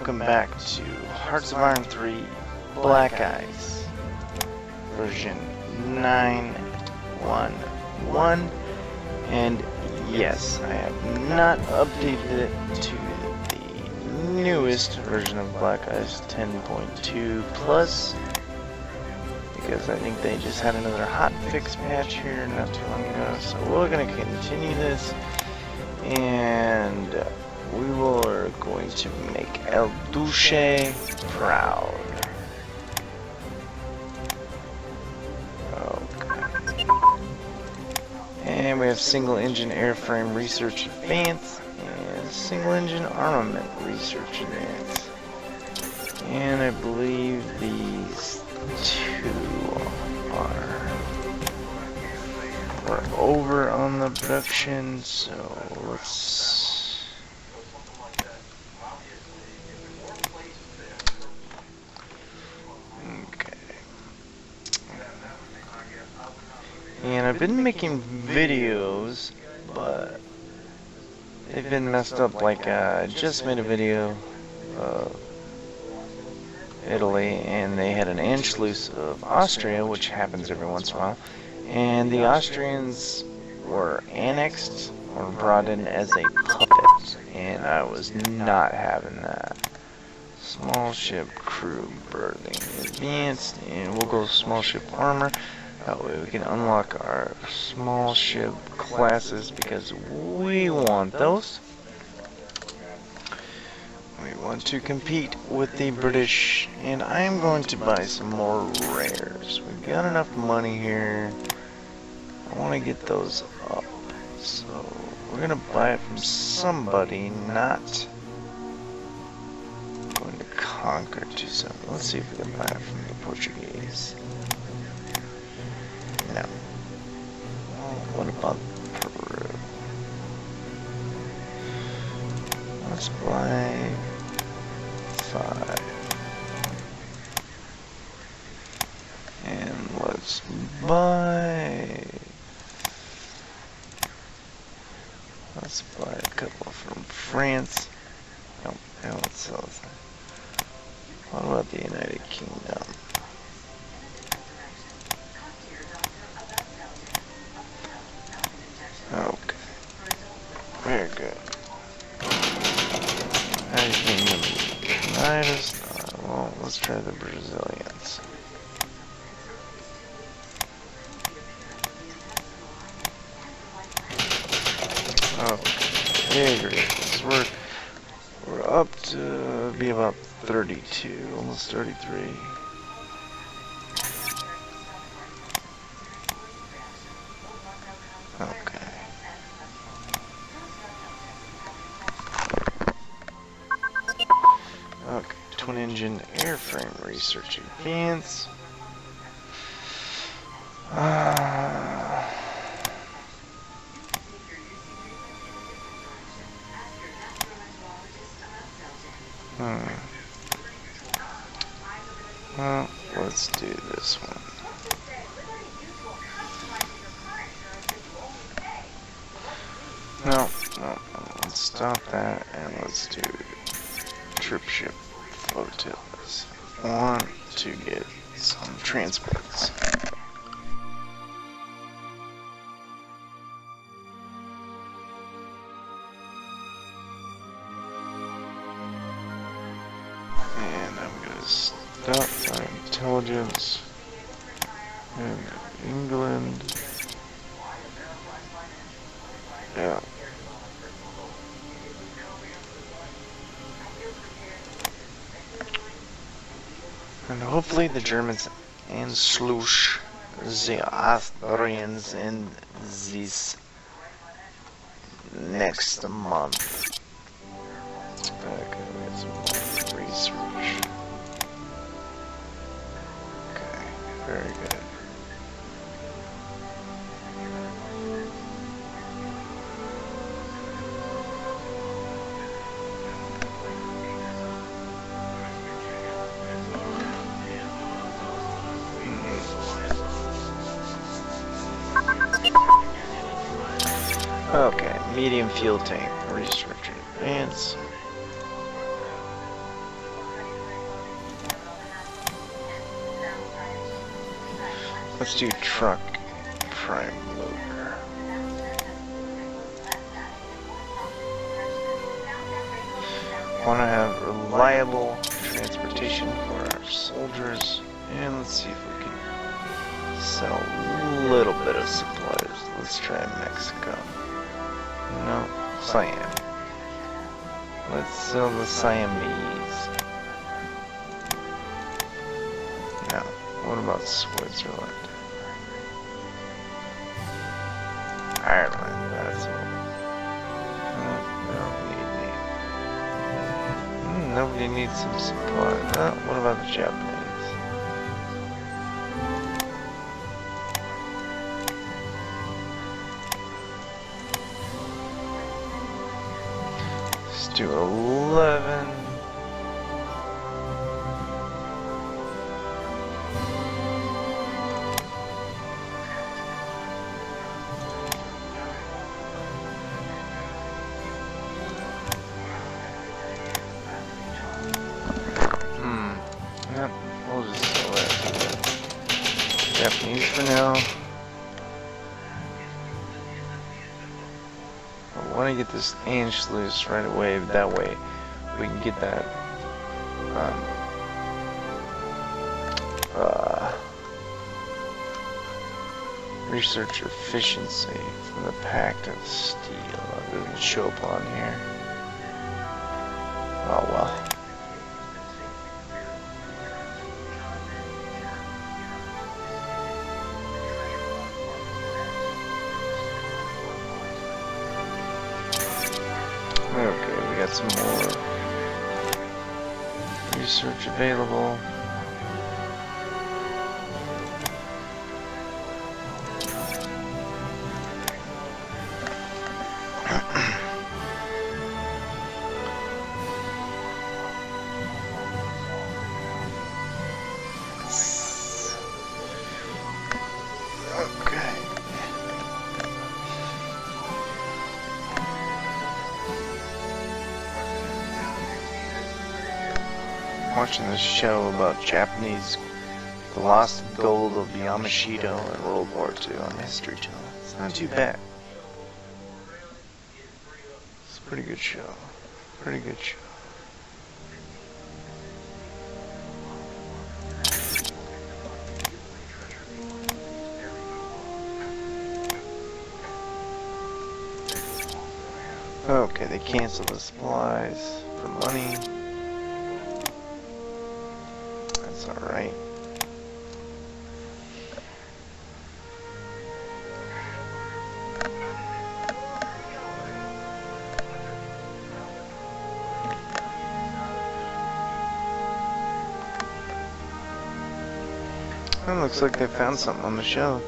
welcome back to Hearts of Iron 3 BlackIce version 9.1.1, and yes, I have not updated it to the newest version of BlackIce 10.2 plus, because I think they just had another hotfix patch here not too long ago, so we're going to continue this, and we are going to make El Duce proud. Okay. And we have single engine airframe research advance and single engine armament research advance. And I believe these two are over on the production, so let's and I've been making videos, but they've been messed up. Like, I just made a video of Italy, and they had an Anschluss of Austria, which happens every once in a while, and the Austrians were annexed or brought in as a puppet, and I was not having that. Small ship crew berthing advanced, and we'll go small ship armor. That way we can unlock our small ship classes because we want those. We want to compete with the British, and I am going to buy some more rares. We've got enough money here. I want to get those up. So we're going to buy it from somebody, not going to conquer to something. Let's see if we can buy it from the Portuguese. No. What about Peru? Let's buy 5. And let's buy a couple from France. Nope, let's sell this. What about the United Kingdom? Okay, very good. Well, let's try the Brazilians. Okay, great. So we're up to be about 32, almost 33. Okay. Okay, twin engine airframe research advance. Well, let's do this one. No, let's stop that and let's do troop ship flotillas. Want to get some transports. And I'm going to stop my intelligence in England. Yeah. And hopefully the Germans Anschluss the Austrians in this next month. Okay, we got some more research. Okay, very good. Okay, medium fuel tank research advance. Let's do truck prime loader. Want to have reliable transportation for our soldiers, and let's see if we can sell a little bit of supplies. Let's try Mexico. No, Siam. Let's sell the Siamese. No, what about Switzerland? Ireland, that's what. Nobody needs some support. What about the Japanese? Let's do 11. We'll just sell that to the Japanese for now. I want to get this Anschluss right away. That way we can get that research efficiency from the Pact of Steel. It doesn't show up on here. Oh well. Okay, we got some more research available. Watching this show about Japanese, the lost gold of Yamashita in World War II on History Channel. It's not too bad. It's a pretty good show. Pretty good show. Okay, they canceled the supplies for money. Alright. It looks like they found something on the shelf.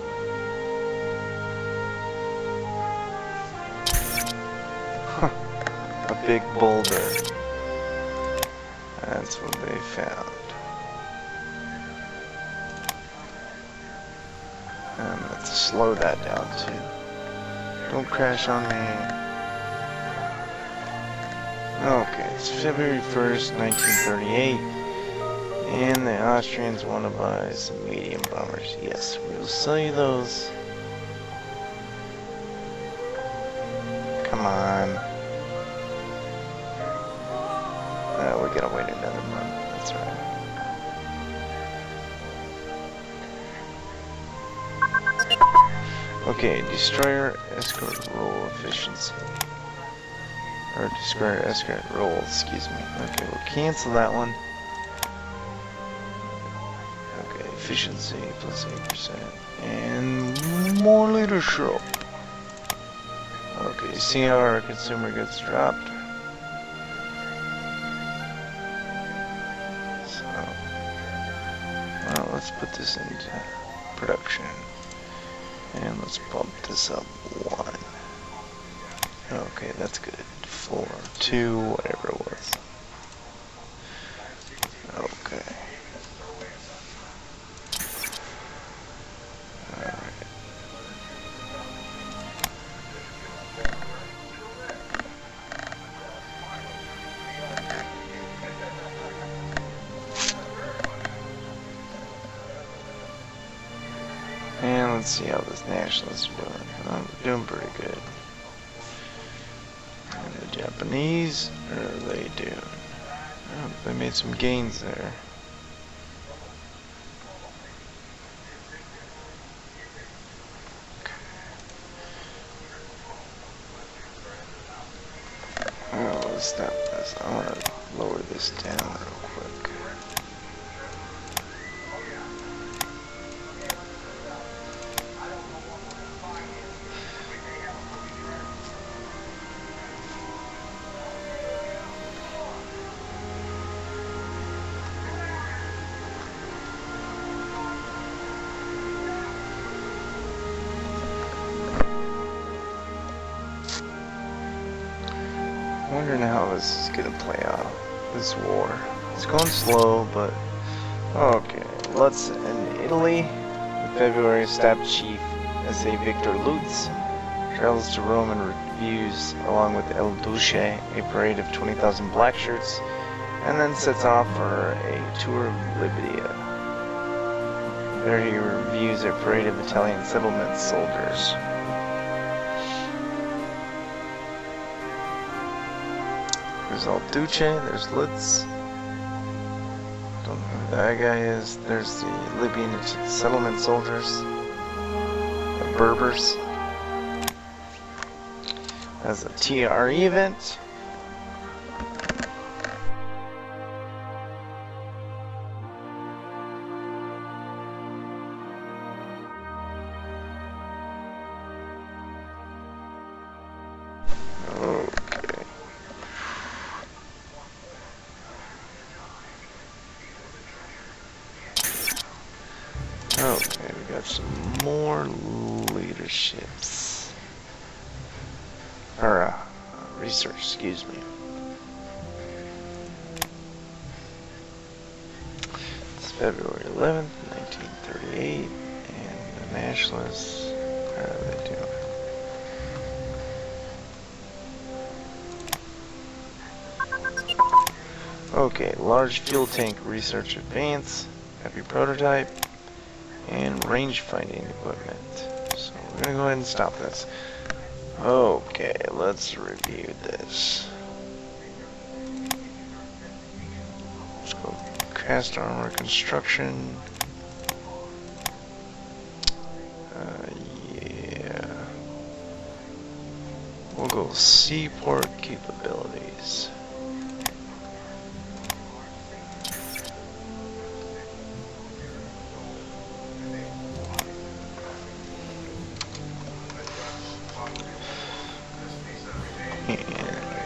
Huh. A big boulder. That's what they found. Let's slow that down too. Don't crash on me. Okay, it's February 1st, 1938. And the Austrians want to buy some medium bombers. Yes, we will sell you those. Come on. We gotta wait another month. That's right. Okay, destroyer escort roll efficiency. Or destroyer escort roll, excuse me. Okay, we'll cancel that one. Okay, efficiency plus 8%. And more leadership. Okay, you see how our consumer goods dropped? So, well, let's put this into production. And let's bump this up 1. Okay, that's good. 4, 2, whatever it was. Okay. Alright. Let's see how this nationalists are doing. They're doing pretty good. And the Japanese, what are they doing? Oh, they made some gains there. Oh, let's stop this. I want to lower this down real quick. I'm wondering how this is gonna play out, this war. It's going slow, but okay. Let's in Italy. In February, staff chief S.A. Victor Lutz travels to Rome and reviews, along with El Duce, a parade of 20,000 black shirts, and then sets off for a tour of Libya. There he reviews a parade of Italian settlement soldiers. There's El Duce, there's Lutz. Don't know who that guy is. There's the Libyan settlement soldiers. The Berbers. That's a TRE event. Okay, we got some more leaderships. Or, research, excuse me. It's February 11th, 1938, and the nationalists, how are they doing? Okay, large fuel tank research advance, heavy prototype, and range finding equipment. So we're gonna go ahead and stop this. Okay, let's review this. Let's go cast armor construction. Yeah. We'll go seaport capabilities.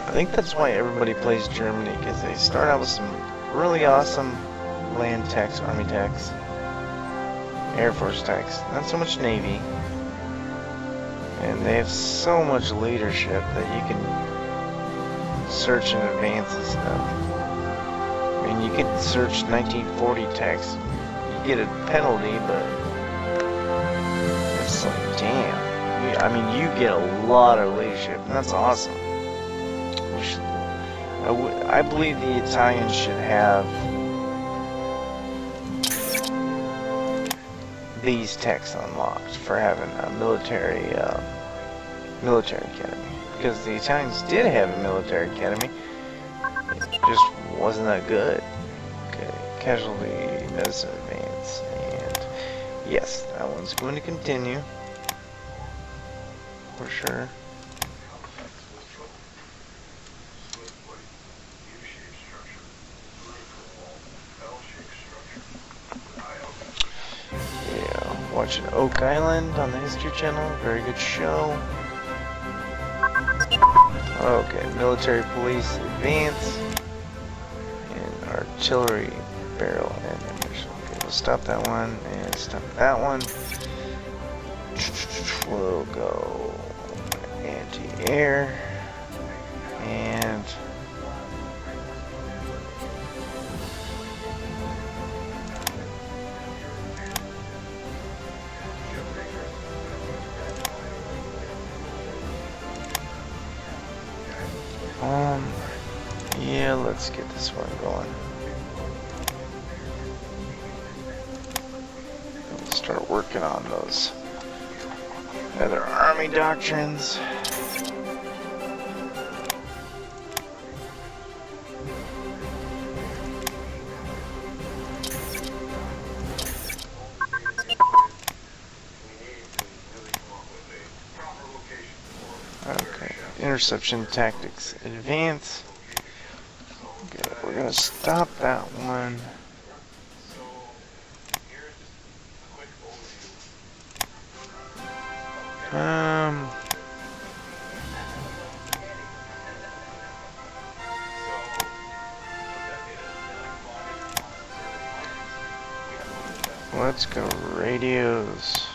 I think that's why everybody plays Germany, because they start out with some really awesome land techs, army techs, air force techs, not so much navy, and they have so much leadership that you can search in advance and stuff. I mean, you can search 1940 techs, you get a penalty, but it's like, damn. I mean, you get a lot of leadership, and that's awesome. I believe the Italians should have these techs unlocked for having a military academy, because the Italians did have a military academy, it just wasn't that good. Okay, casualty medicine advance, and yes, that one's going to continue for sure. Watching Oak Island on the History Channel, very good show. Okay, military police advance, and artillery barrel ammunition. Okay, we'll stop that one, and stop that one. We'll go anti-air, and yeah, let's get this one going. We'll start working on those. Other army doctrines. Okay, interception tactics advance. Okay, we're gonna stop that one. Let's go radios.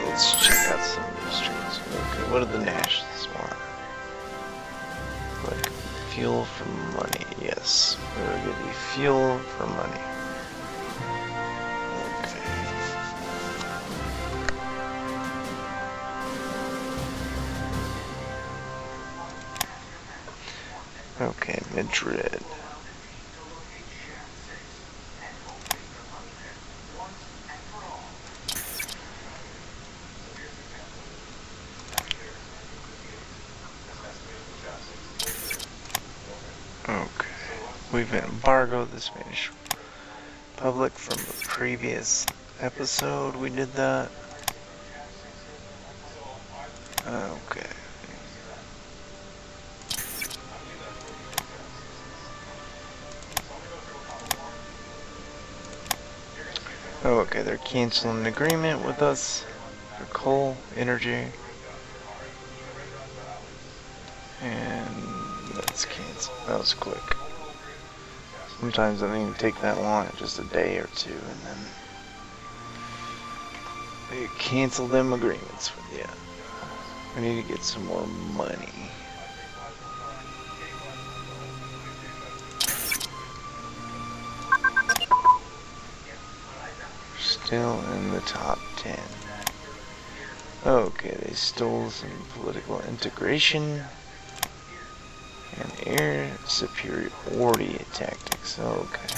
Let's check out some of the streets. Okay, what do the nationalists want? Like fuel for money. Yes, we'll give you fuel for money. Okay. Okay, Madrid. We've embargoed the Spanish Republic from the previous episode. We did that. Okay. Okay, they're canceling an agreement with us for coal, energy. And let's cancel. That was quick. Sometimes it doesn't even take that long, just a day or two, and then they cancel them agreements with you. We need to get some more money. Still in the top 10. Okay, they stole some political integration. And air superiority tactics. Okay.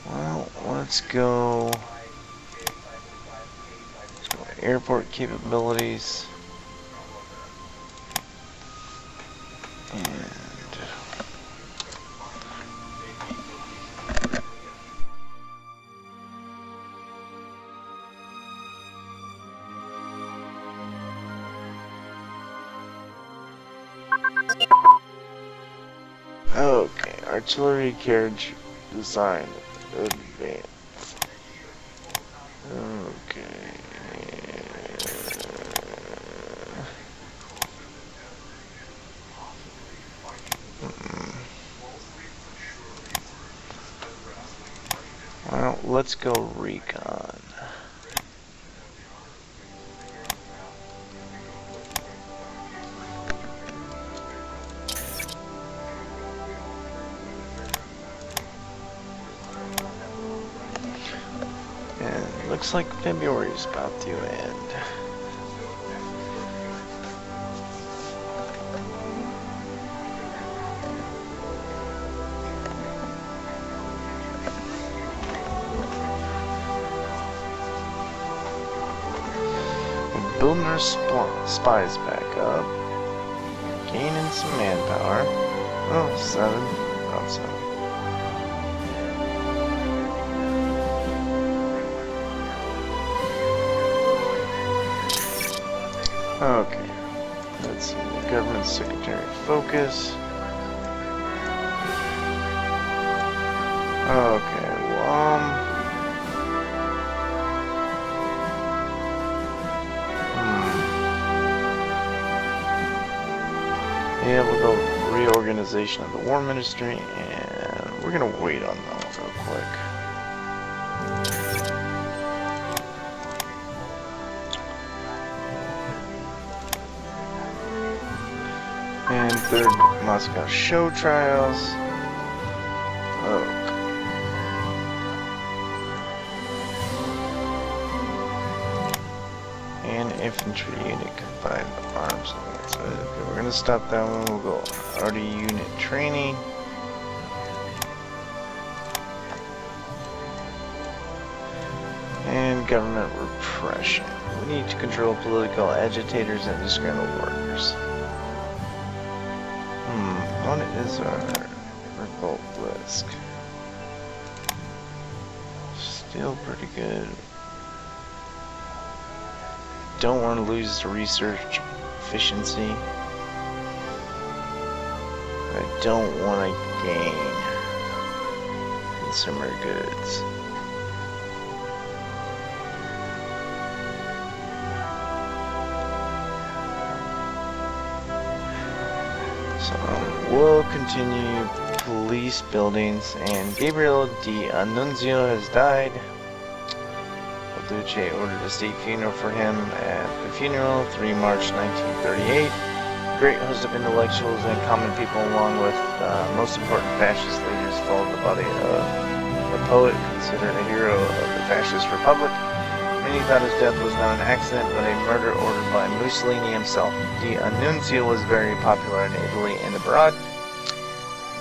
Well, let's go airport capabilities. And okay, artillery carriage design advance. Okay. Well, let's go recon. Looks like February is about to end. We're building our spies back up. Gaining some manpower. Oh, 7. About 7. Okay, let's see, the government secretary focus. Okay, well, yeah, we'll go reorganization of the war ministry, and we're gonna wait on that real quick. And third Moscow show trials. Okay. infantry unit combined arms. So okay, we're gonna stop that one. We'll go RD unit training. And government repression. We need to control political agitators and disgruntled workers. What is our revolt risk? Still pretty good. Don't want to lose the research efficiency. I don't want to gain consumer goods. So we'll continue police buildings, and Gabriel di Annunzio has died. Duce ordered a state funeral for him at the funeral, 3 March 1938. A great host of intellectuals and common people, along with most important fascist leaders, followed the body of the poet, considered a hero of the fascist republic. Many thought his death was not an accident, but a murder ordered by Mussolini himself. Di Annunzio was very popular in Italy and abroad,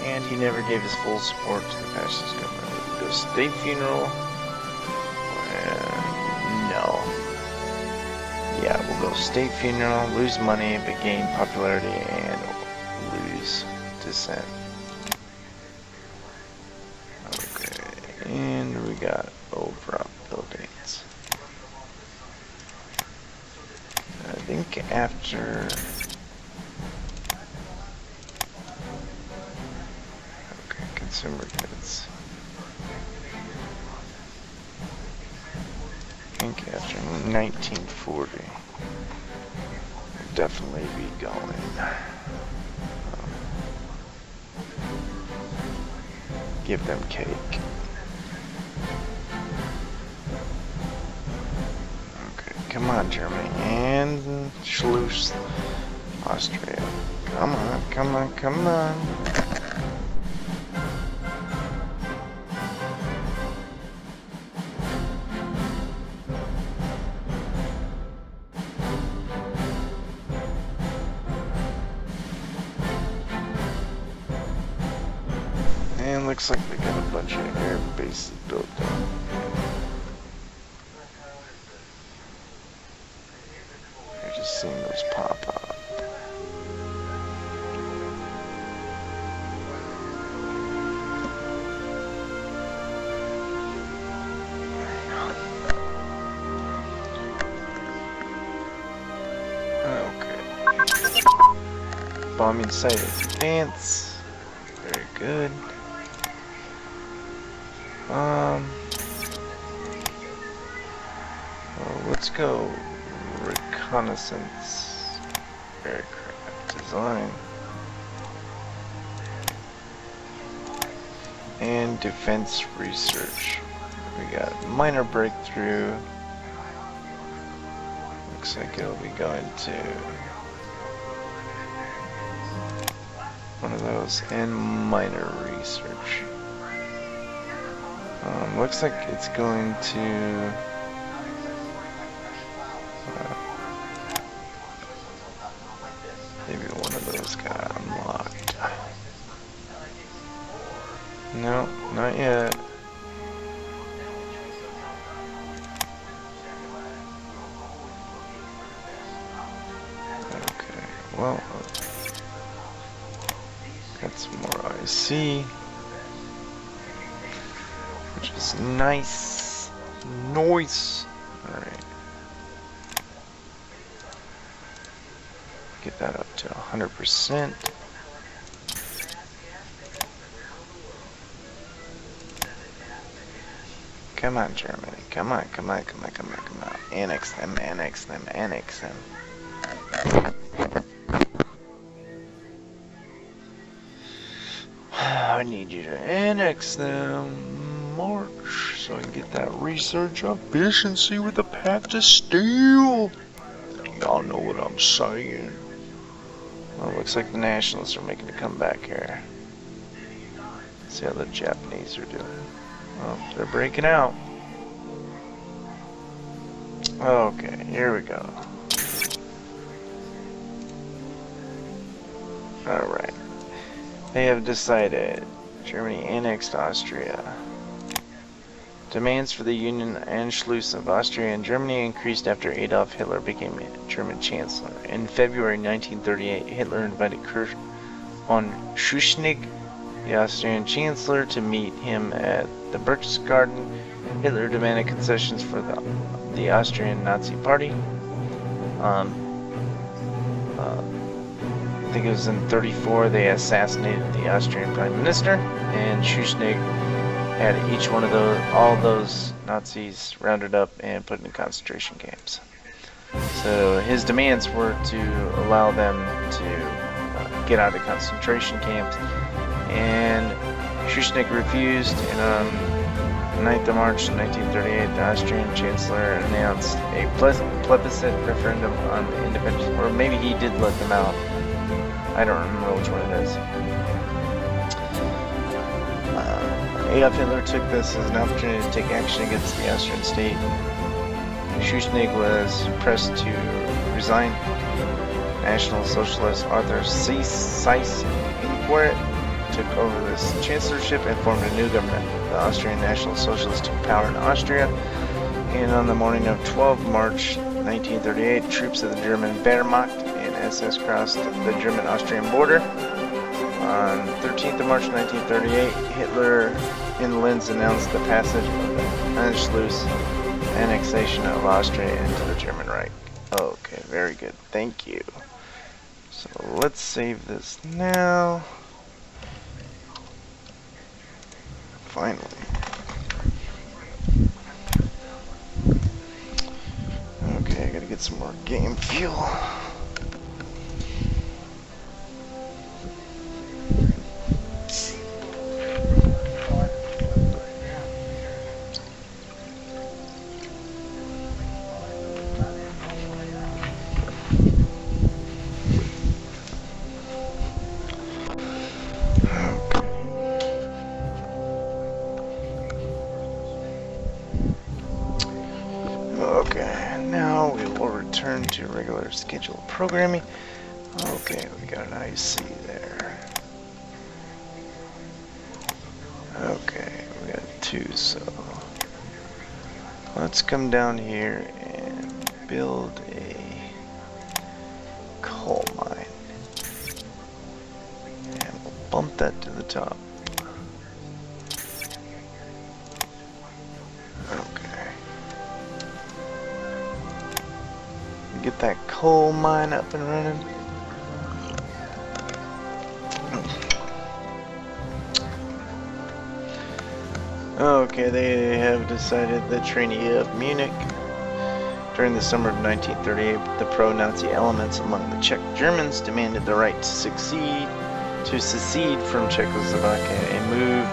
and he never gave his full support to the fascist government. The state funeral. No. Yeah, we'll go state funeral, lose money, but gain popularity, and lose dissent. Okay, and we got overall buildings. I think after... Okay, consumer goods. I think after 1940, we'll definitely be going. Give them cake. Okay, come on, Germany. And Anschluss of Austria. Come on, come on, come on. And looks like they got a bunch of air bases built up. You're just seeing those pop up. Okay. Bombing site advance. Very good. Well, let's go reconnaissance aircraft design and defense research. We got minor breakthrough. Looks like it'll be going to one of those, and minor research. Looks like it's going to maybe one of those got unlocked. No, not yet. Okay, well, got some more IC. Which is nice. Nice. Alright. Get that up to 100%. Come on, Germany. Come on, come on, come on, come on, come on. Annex them, annex them, annex them. I need you to annex them. March, so I can get that research efficiency with the path to steel. Y'all know what I'm saying. Well, looks like the nationalists are making a comeback here. Let's see how the Japanese are doing. Oh, they're breaking out. Okay, here we go. Alright. They have decided. Germany annexed Austria. Demands for the Union Anschluss of Austria and Germany increased after Adolf Hitler became German Chancellor. In February 1938, Hitler invited Kurt von Schuschnigg, the Austrian Chancellor, to meet him at the Berchtesgaden. Hitler demanded concessions for the Austrian Nazi Party. I think it was in 1934 they assassinated the Austrian Prime Minister, and Schuschnigg had all those Nazis rounded up and put in concentration camps. So his demands were to allow them to get out of concentration camps, and Schuschnigg refused, and on 9th of March 1938, the Austrian Chancellor announced a plebiscite referendum on independence, or maybe he did let them out. I don't remember which one it is. Adolf Hitler took this as an opportunity to take action against the Austrian state. Schuschnigg was pressed to resign. National Socialist Arthur Seyss-Inquart took over this chancellorship and formed a new government. The Austrian National Socialists took power in Austria, and on the morning of 12 March 1938, troops of the German Wehrmacht and SS crossed the German-Austrian border. On 13th of March 1938, Hitler in Linz announced the passage of the Anschluss annexation of Austria into the German Reich. Okay, very good. Thank you. So let's save this now. Finally. Okay, I gotta get some more game fuel. To regular scheduled programming. Okay, we got an IC there. Okay, we got two, so let's come down here and build a coal mine. And we'll bump that to the top. Get that coal mine up and running. Okay, they have decided the Treaty of Munich. During the summer of 1938, the pro-Nazi elements among the Czech Germans demanded the right to secede from Czechoslovakia, a move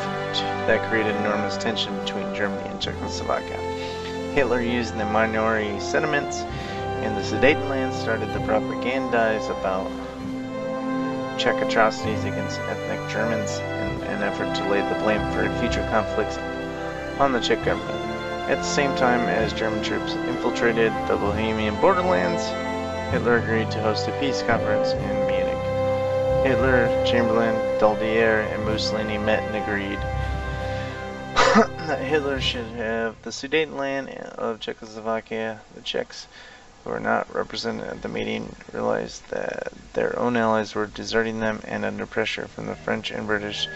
that created enormous tension between Germany and Czechoslovakia. Hitler used the minority sentiments and the Sudetenland started to propagandize about Czech atrocities against ethnic Germans in an effort to lay the blame for future conflicts on the Czech government. At the same time as German troops infiltrated the Bohemian borderlands, Hitler agreed to host a peace conference in Munich. Hitler, Chamberlain, Daladier, and Mussolini met and agreed that Hitler should have the Sudetenland of Czechoslovakia. The Czechs, who were not represented at the meeting, realized that their own allies were deserting them, and under pressure from the French and British,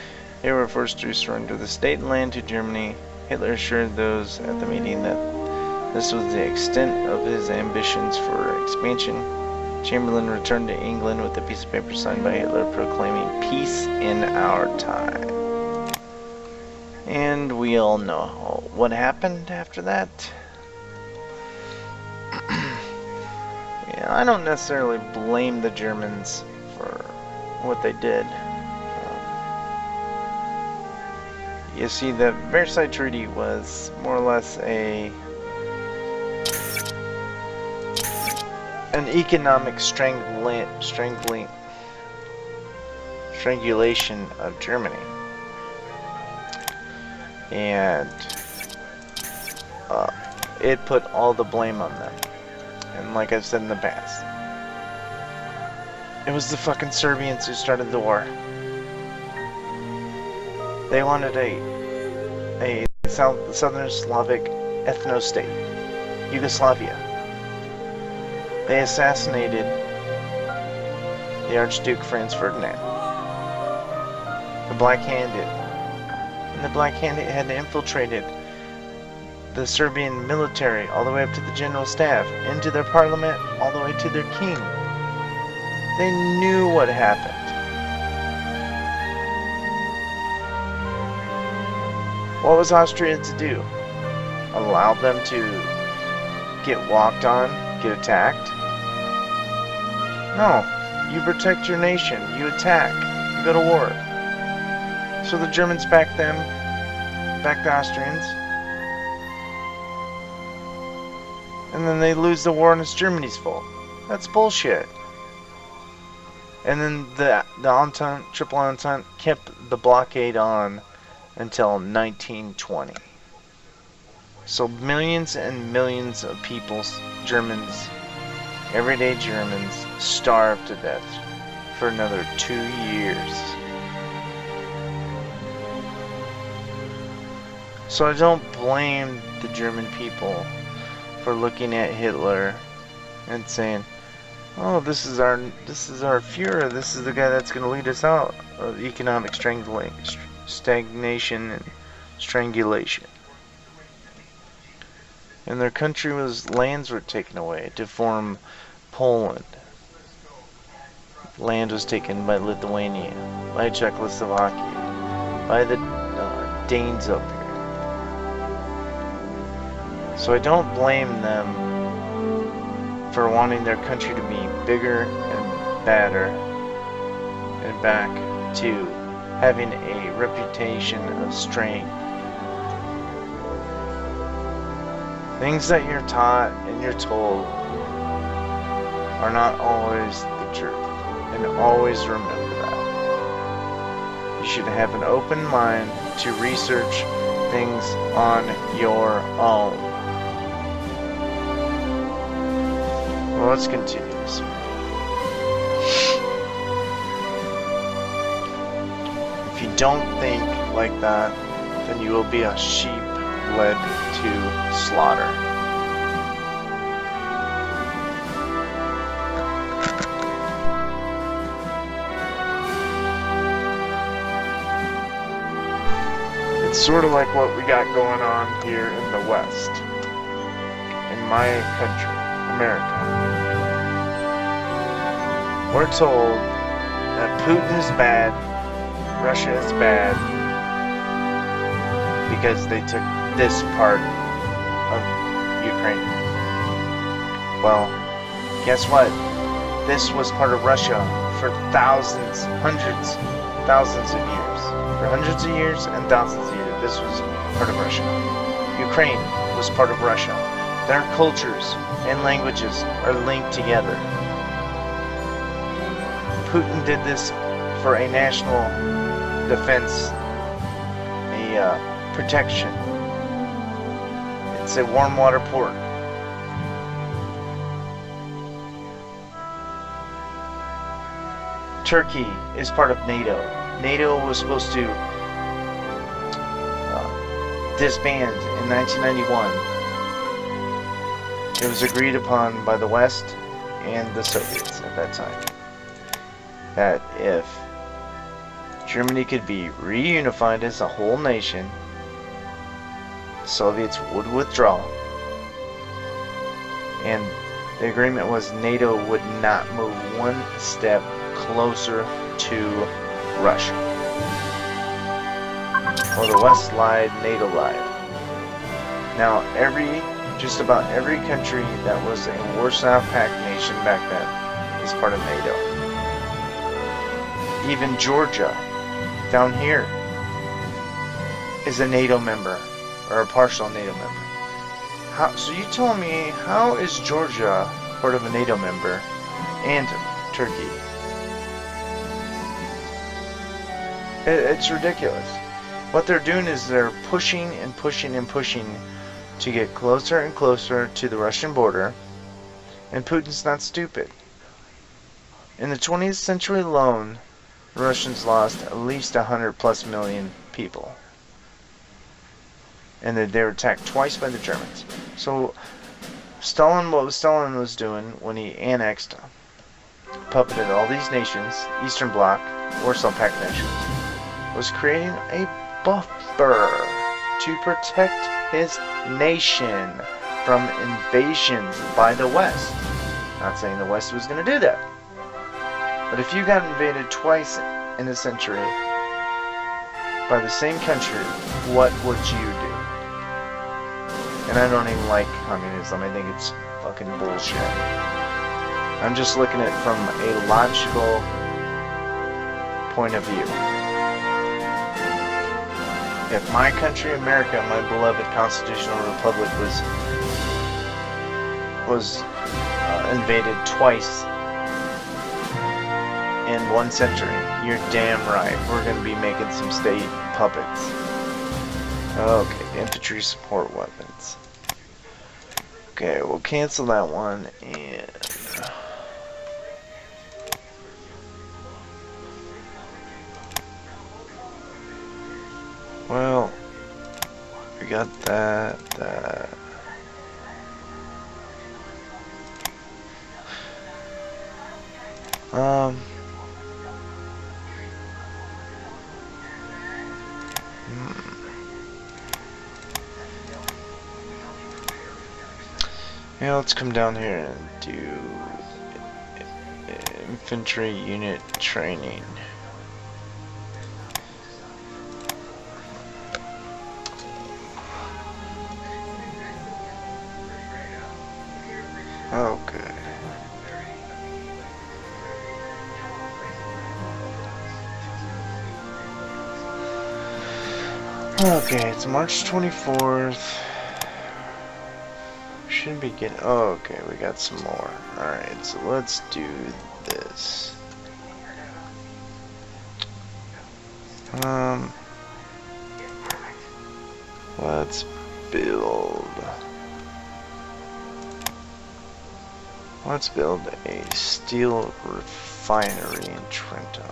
they were forced to surrender the Sudetenland to Germany. Hitler assured those at the meeting that this was the extent of his ambitions for expansion. Chamberlain returned to England with a piece of paper signed by Hitler proclaiming peace in our time. And we all know what happened after that. I don't necessarily blame the Germans for what they did. You see, the Versailles Treaty was more or less an economic strangulation of Germany. And it put all the blame on them. And like I've said in the past, It was the fucking Serbians who started the war. They wanted a Southern Slavic ethno-state, Yugoslavia. They assassinated the Archduke Franz Ferdinand, the Black-Handed, and the Black-Handed had infiltrated the Serbian military all the way up to the general staff, into their parliament, all the way to their king. They knew what happened. What was Austria to do? Allow them to get walked on, get attacked? No. You protect your nation. You attack. You go to war. So the Germans backed them, backed the Austrians. And then they lose the war and it's Germany's fault. That's bullshit. And then the Entente, Triple Entente, kept the blockade on until 1920. So millions and millions of people, Germans, everyday Germans, starved to death for another 2 years. So I don't blame the German people for looking at Hitler and saying, "Oh, this is our Führer. This is the guy that's going to lead us out of economic stagnation and strangulation." And their country lands were taken away to form Poland. Land was taken by Lithuania, by Czechoslovakia, by the Danes up here. So I don't blame them for wanting their country to be bigger and badder and back to having a reputation of strength. Things that you're taught and you're told are not always the truth. And always remember that. You should have an open mind to research things on your own. Well, let's continue this. If you don't think like that, then you will be a sheep led to slaughter. It's sort of like what we got going on here in the West, in my country, America. We're told that Putin is bad, Russia is bad, because they took this part of Ukraine. Well, guess what? This was part of Russia for thousands, hundreds, thousands of years. For hundreds of years and thousands of years, this was part of Russia. Ukraine was part of Russia. Their cultures and languages are linked together. Putin did this for a national defense, a protection. It's a warm water port. Turkey is part of NATO. NATO was supposed to disband in 1991. It was agreed upon by the West and the Soviets at that time that if Germany could be reunified as a whole nation, the Soviets would withdraw, and the agreement was NATO would not move one step closer to Russia. Well, the West lied, NATO lied. Now, just about every country that was a Warsaw Pact nation back then is part of NATO. Even Georgia, down here, is a NATO member, or a partial NATO member. So you tell me, how is Georgia part of a NATO member and Turkey? It's ridiculous. What they're doing is they're pushing and pushing and pushing to get closer and closer to the Russian border, and Putin's not stupid. In the 20th century alone, the Russians lost at least 100 plus million people. And they were attacked twice by the Germans. So what Stalin was doing when he annexed, puppeted all these nations, Eastern Bloc, Warsaw Pact nations, was creating a buffer to protect his nation from invasions by the West. Not saying the West was going to do that. But if you got invaded twice in a century by the same country, what would you do? And I don't even like communism. I think it's fucking bullshit. I'm just looking at it from a logical point of view. If my country, America, my beloved constitutional republic was invaded twice in one century, you're damn right. We're going to be making some state puppets. Okay, infantry support weapons. Okay, we'll cancel that one and... Well, we got that. Yeah, let's come down here and do infantry unit training. Okay. Okay, it's March 24th. Should be getting... Oh, okay, we got some more. Alright, so let's do this. Let's build... Let's build a steel refinery in Trento.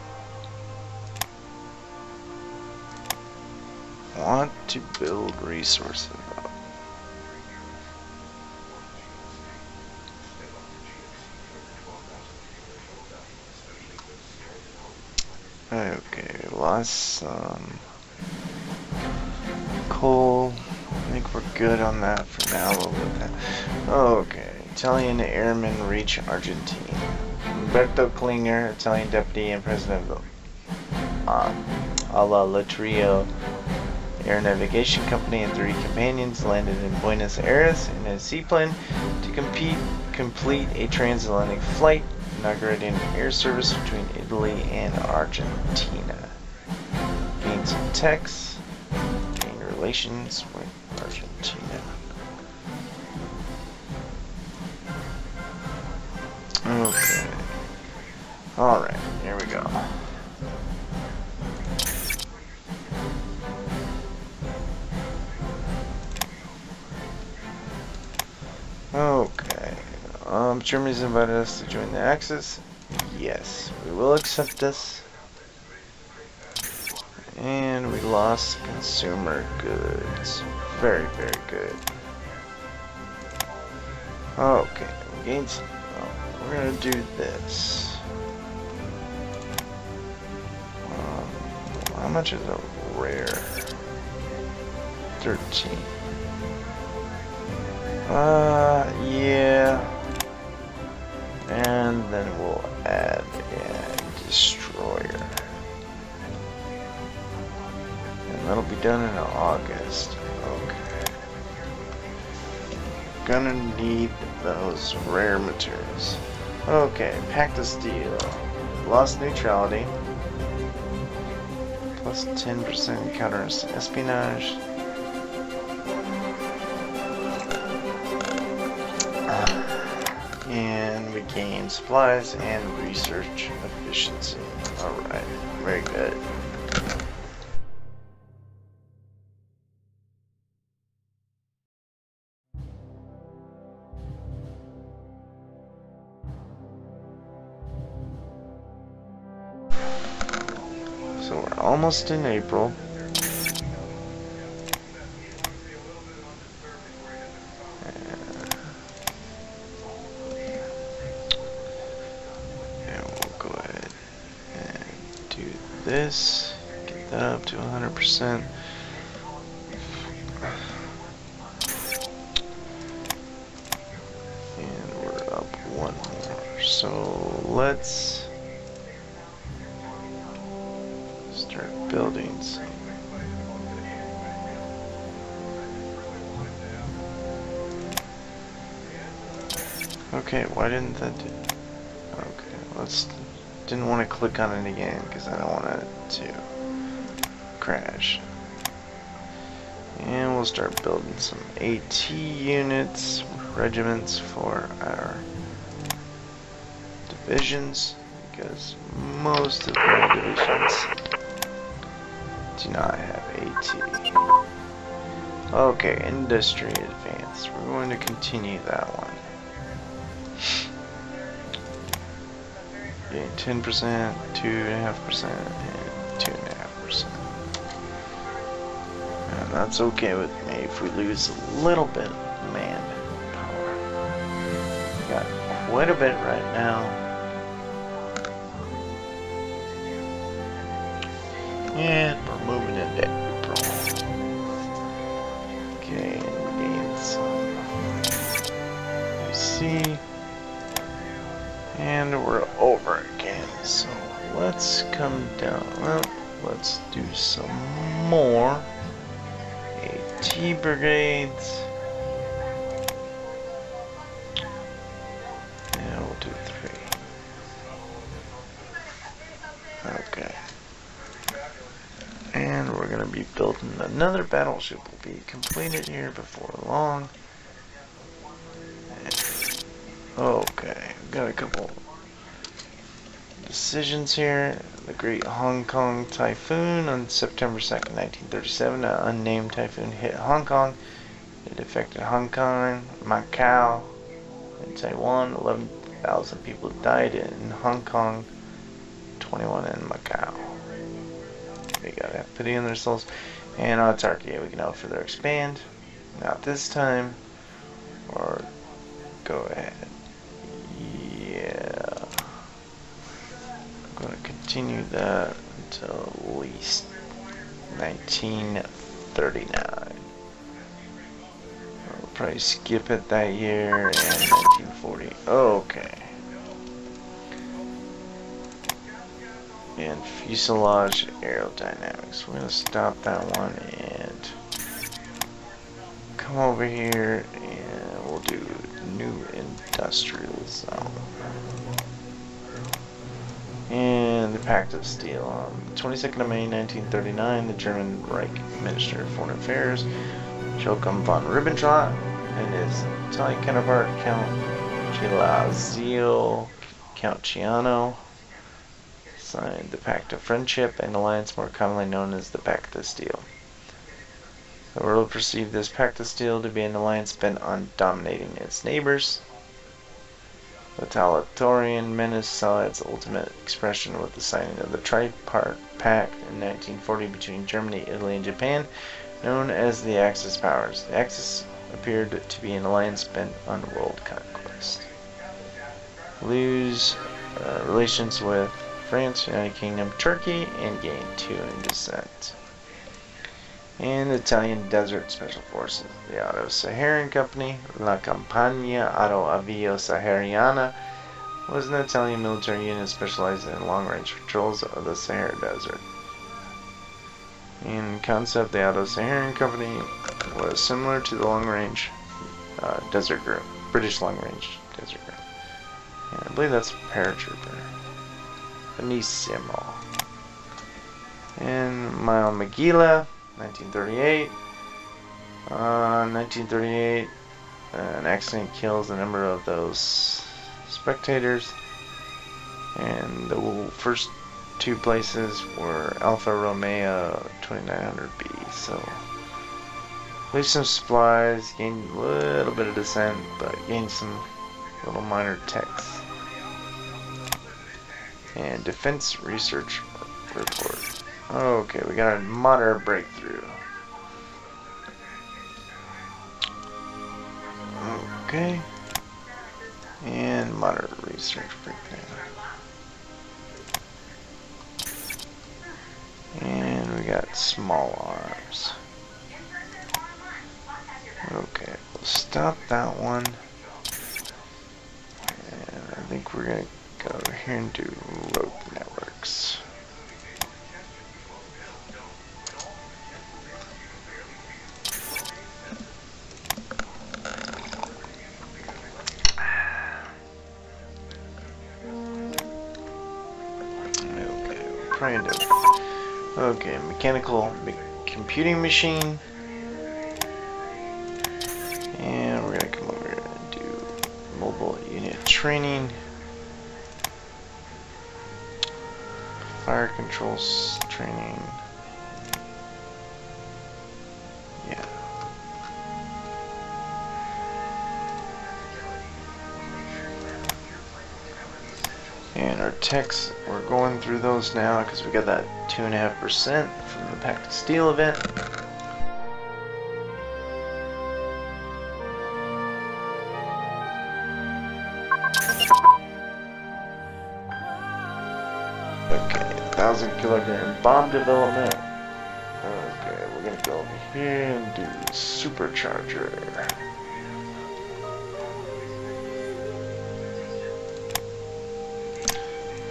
Want to build resources up. Okay, lost some coal. I think we're good on that for now. Okay, Italian airmen reach Argentina. Umberto Klinger, Italian deputy and president of Alla Latrio Air Navigation Company, and 3 companions landed in Buenos Aires in a seaplane to complete a transatlantic flight, inaugurating air service between Italy and Argentina. Gain some techs, gain relations with Argentina. Okay. Alright, here we go. Okay. Germany's invited us to join the Axis. Yes, we will accept this. And we lost consumer goods. Very, very good. Okay, we gained some. We're gonna do this. How much is a rare? 13. Yeah. And then we'll add a destroyer. And that'll be done in August. Okay. Gonna need those rare materials. Okay, pact of steel. Lost neutrality. Plus 10% counter espionage. And we gain supplies and research efficiency. Alright, very good. So we're almost in April. And we'll go ahead and do this. Get that up to 100%. And we're up one more. So let's start building some. Okay, why didn't that do? Okay, didn't want to click on it again because I don't want it to crash. And we'll start building some AT units, regiments for our divisions, because most of my divisions do not have AT. Okay, industry advance. We're going to continue that one. Gain 10%, 2.5%, and 2.5%. And that's okay with me if we lose a little bit of manpower. We got quite a bit right now. And we're moving into April. Okay, and we gain some AC. And we're over again. So let's come down. Well, let's do some more AT brigades. And we'll do 3. Okay. And we're going to be building another battleship. Will be completed here before long. Okay, we've got a couple decisions here. The Great Hong Kong Typhoon on September 2nd, 1937. An unnamed typhoon hit Hong Kong. It affected Hong Kong, Macau, and Taiwan. 11,000 people died in Hong Kong, 21 in Macau. They gotta have pity on their souls. And autarky, we can now further expand. Not this time. Or go ahead. Yeah. I'm going to continue that until at least 1939. I'll probably skip it that year and 1940. Okay. And fuselage aerodynamics. We're going to stop that one and come over here and we'll do new industrial zone. And the Pact of Steel. On the 22nd of May 1939, the German Reich Minister of Foreign Affairs, Joachim von Ribbentrop, and his Italian counterpart, Count Count Ciano, signed the Pact of Friendship and Alliance, more commonly known as the Pact of Steel. The world perceived this Pact of Steel to be an alliance bent on dominating its neighbors. The totalitarian menace saw its ultimate expression with the signing of the Tripartite Pact in 1940 between Germany, Italy, and Japan, known as the Axis powers. The Axis appeared to be an alliance bent on world conquest. Lose relations with France, United Kingdom, Turkey, and gain 2 in descent. And the Italian Desert Special Forces, the Auto-Saharan Company, La Compagnia Aero-Avio-Sahariana, was an Italian military unit specializing in long-range patrols of the Sahara Desert. In concept, the Auto-Saharan Company was similar to the long-range Desert Group, British long-range Desert Group. And I believe that's a paratrooper. Benissimo. And Mille Miglia, 1938. 1938, an accident kills a number of those spectators. And the first 2 places were Alfa Romeo 2900B. So, leave some supplies, gain a little bit of descent, but gain some little minor techs. And Defense Research Report. Okay, we got a moderate breakthrough. Okay. And moderate research breakthrough. And we got small arms. Okay, we'll stop that one. And I think we're gonna go over here and do rope networks. Okay, mechanical computing machine. And we're gonna come over here and do mobile unit training. Fire controls training. Yeah. And our techs, we're going through those now because we got that 2.5% from the Packed Steel event. Okay, 1,000 kilogram bomb development. Okay, we're gonna go over here and do supercharger.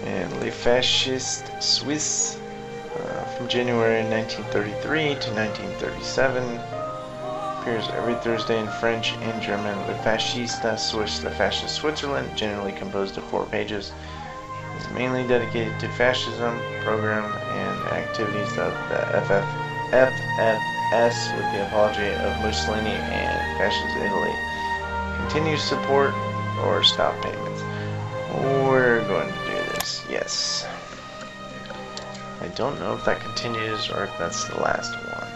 And Le Fascist Suisse from January 1933 to 1937. Appears every Thursday in French and German. Le Fasciste Suisse, the Fascist Switzerland, generally composed of 4 pages. Is mainly dedicated to fascism, program, and activities of the FFS with the apology of Mussolini and Fascist Italy. Continues support or stop payments. We're going to do this, yes. I don't know if that continues or if that's the last one.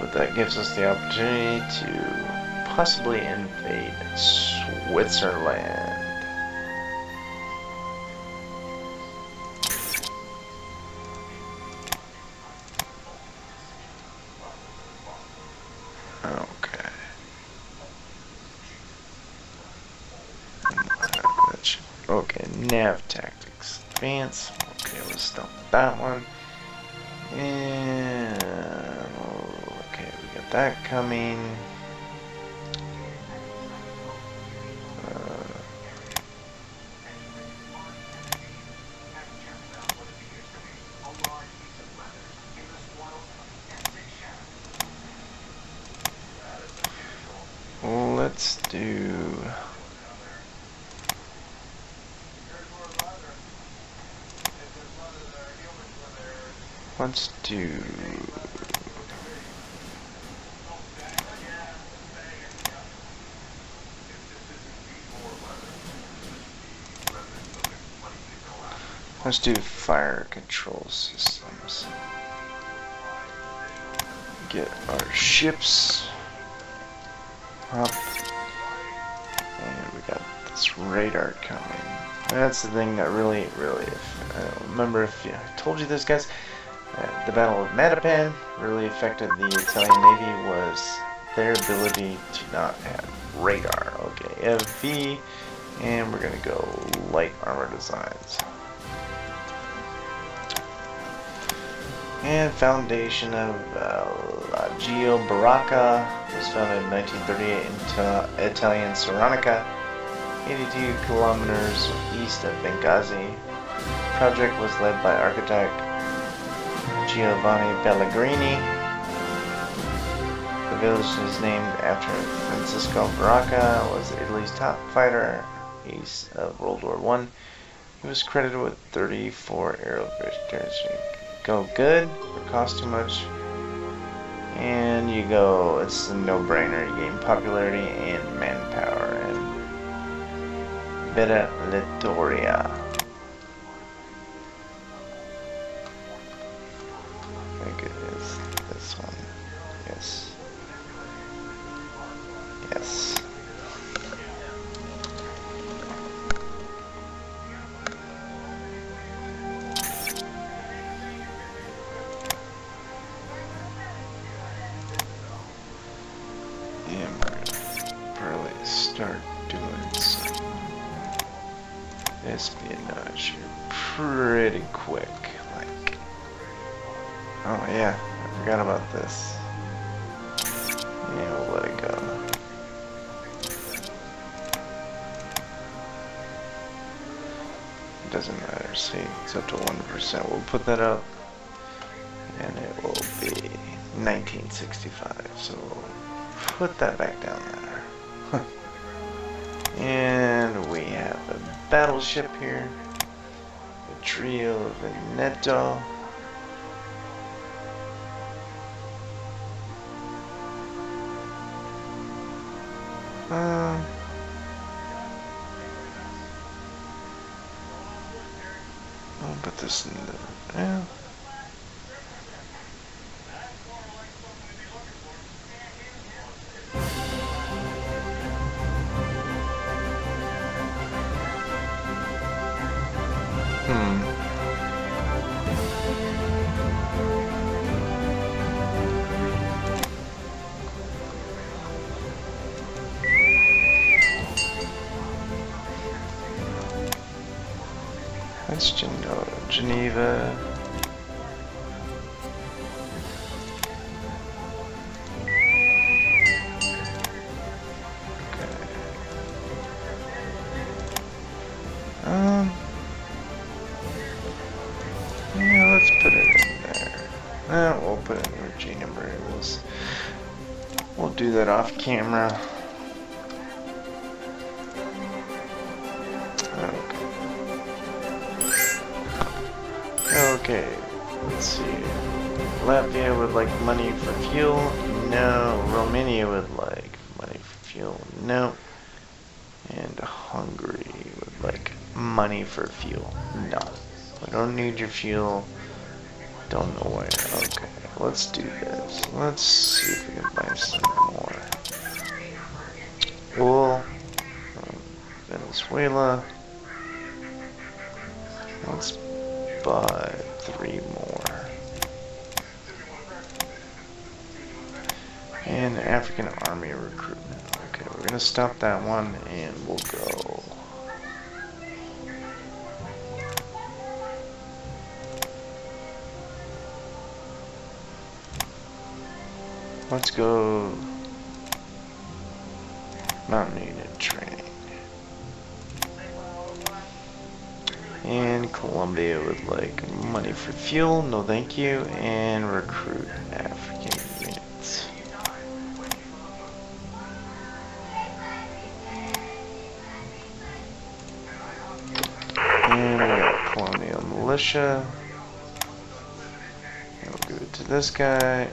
But that gives us the opportunity to possibly invade Switzerland. Okay. Okay, nav tactics. Advance. Okay, let's stop that one. And okay, we got that coming. Let's do. Let's do. Let's do fire control systems. Get our ships up. And we got this radar coming. That's the thing that really, I don't remember if I told you this, guys. The Battle of Matapan really affected the Italian Navy was their ability to not have radar. Okay, FV, and we're gonna go light armor designs. And foundation of La Gio Baracca was founded in 1938 in Italian Salonica, 82 kilometers east of Benghazi. The project was led by architect Giovanni Pellegrini. The village is named after Francisco Baracca, was Italy's top fighter east of World War I. He was credited with 34 airlifters. Go good or cost too much, and you go, it's a no-brainer. You gain popularity and manpower. And Beta Littoria. I think it is this one. Yes. Yes. pretty quick. Like, oh yeah, I forgot about this. Yeah, we'll let it go. It doesn't matter. See, it's up to 1%. We'll put that up, and it will be 1965. So we'll put that back down there. And we have a battleship here. A trio Veneto. I'll put this in the, yeah. That's Geneva. Okay. Yeah, let's put it in there. We'll put it in Virginia variables. We'll do that off camera. Okay, let's see. Latvia would like money for fuel. No. Romania would like money for fuel. No. And Hungary would like money for fuel. No. We don't need your fuel. Don't know why. Okay, let's do this. Let's see if we can buy some more. Wool from Venezuela. Let's buy 3 more. And African Army recruitment. Okay, we're gonna stop that one and we'll go. Let's go mountain unit training. And Colombia would like money for fuel, no thank you, and recruit African units. And we got Colonial Militia. And we'll give it to this guy.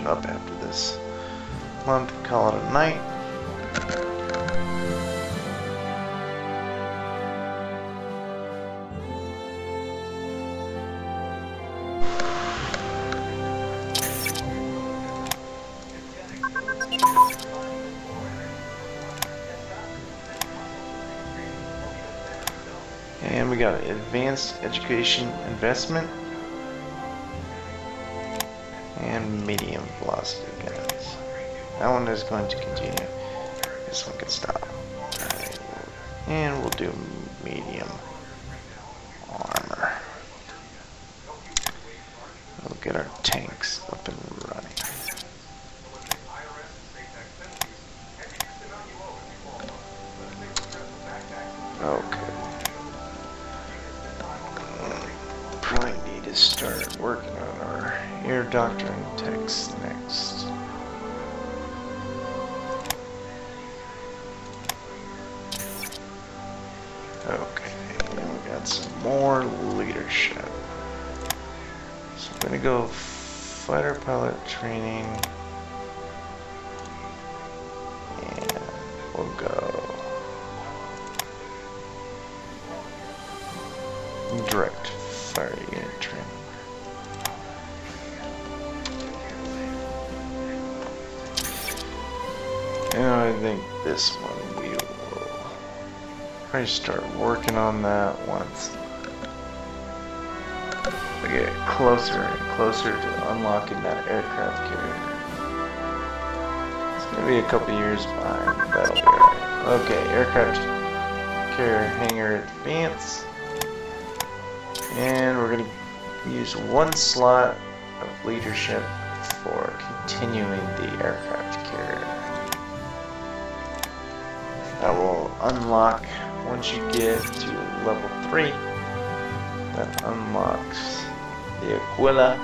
Up after this month, call it a night. And we got advanced education investment and medium velocity guns. That one is going to continue. This one can stop. Alright, and we'll do medium armor. We'll get our tanks up and running. Okay. Probably need to start working on our air doctrine text next. Okay, and we got some more leadership. So I'm gonna go fighter pilot training, and we'll go direct fire unit training. And I think this one we will probably start working on that once we get closer and closer to unlocking that aircraft carrier. It's gonna be a couple years behind, but that'll be alright. Okay, aircraft carrier hangar advance. And we're gonna use one slot of leadership for continuing the aircraft carrier. That will unlock once you get to level 3. That unlocks the Aquila.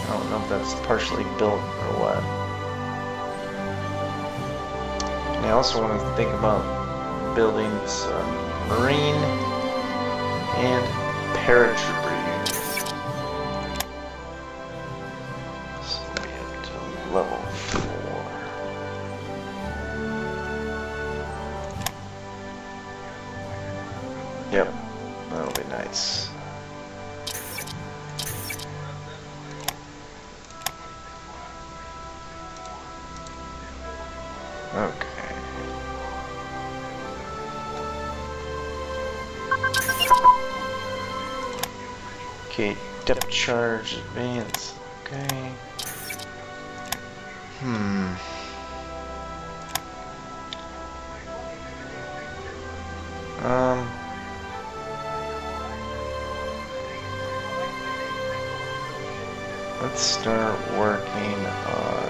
I don't know if that's partially built or what. And I also want to think about building some Marine and paratrooper units. So we have to level 4. Yep, that'll be nice. Okay. Okay, depth charge advance. Okay. Let's start working on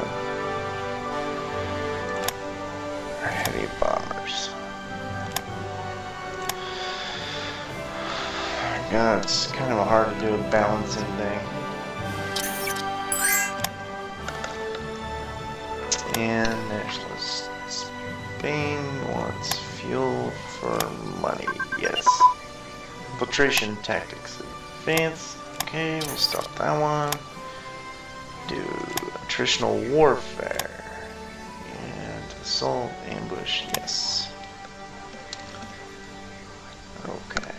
our heavy bombers. God, it's kind of hard to do a balancing thing. And Anschluss Spain wants fuel for money. Yes. Infiltration tactics advance. Okay, we'll stop that one. Do attritional warfare and assault ambush. Yes. Okay.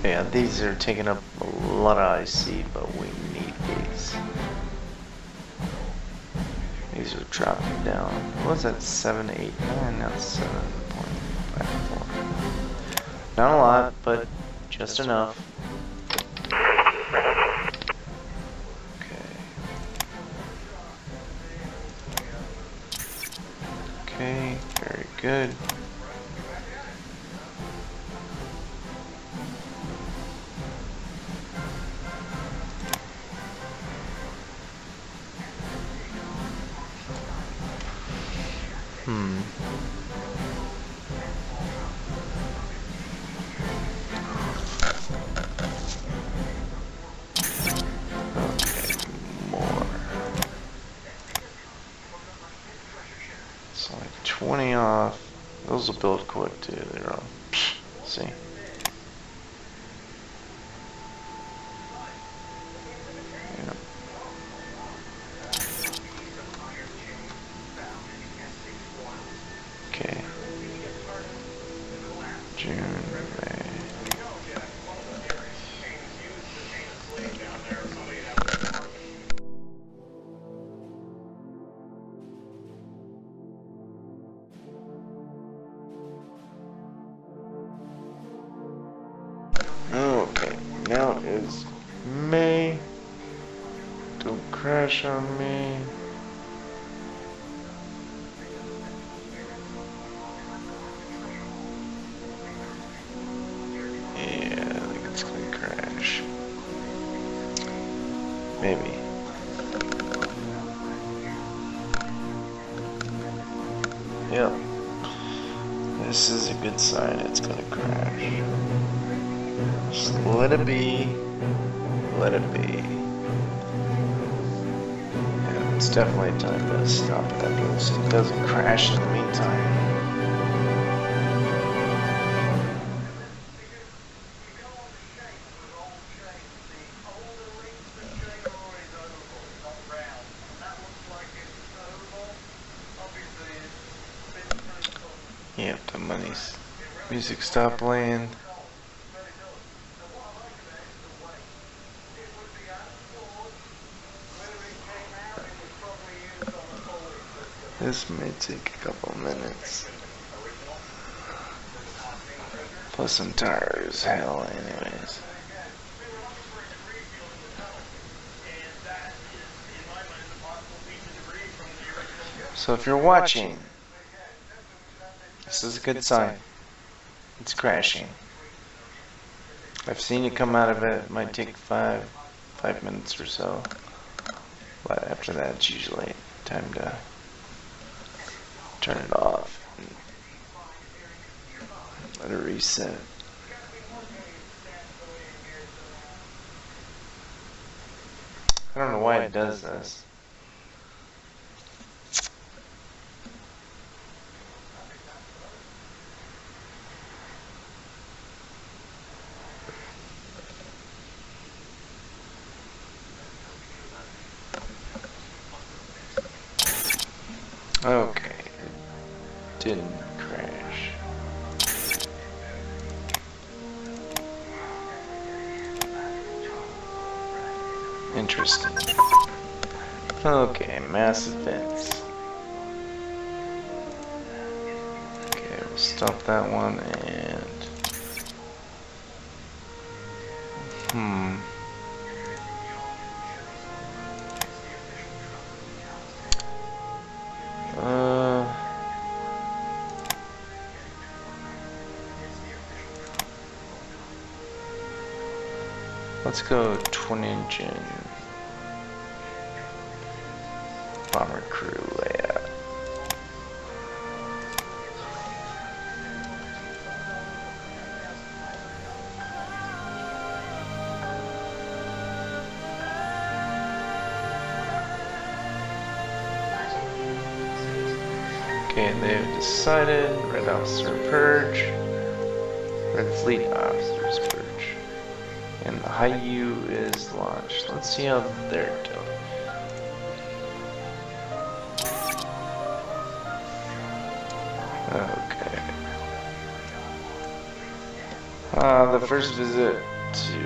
Yeah, these are taking up a lot of IC, but we need these. These are dropping down. What was that? 789? Now 7.54. Not a lot, but just enough. Okay. Okay, very good. Okay, more. It's like 20 off. Those will build quick too. They're on. See? Yeah. Okay. June, May. Okay, now it's May. Don't crash on me. Maybe. Yep. This is a good sign it's gonna crash. Just let it be. Let it be. Yeah, it's definitely time to stop it after this. It doesn't crash in the meantime. Yep, the money's Music stop playing. This may take a couple minutes. Plus I'm tired as hell anyways. So if you're watching, this is a good sign. It's crashing. I've seen it come out of it. It might take five minutes or so. But after that, it's usually time to turn it off and let it reset. I don't know why it does this. Okay, it didn't crash. Interesting. Okay, mass events. Okay, we'll stop that one and... Let's go twin engine bomber crew layout. Okay, they've decided Red Officer Purge, Red Fleet Officers Purge. And the High-U is launched. Let's see how they're doing. Okay. The first visit to...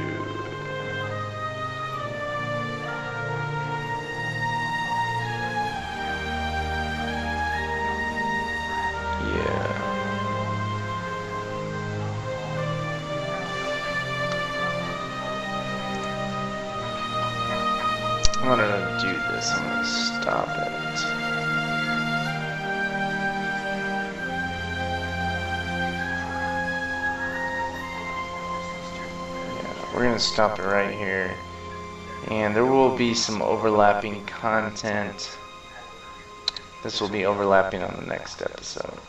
Yeah. I'm gonna do this, I'm gonna stop it. Yeah, we're gonna stop it right here. And there will be some overlapping content. This will be overlapping on the next episode.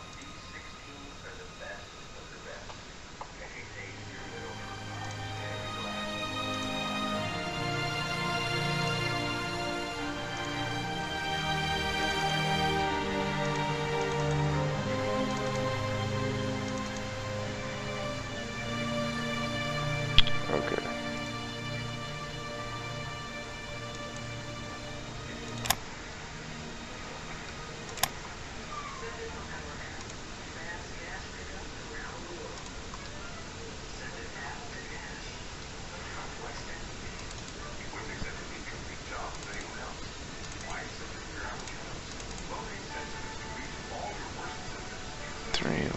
Okay. Three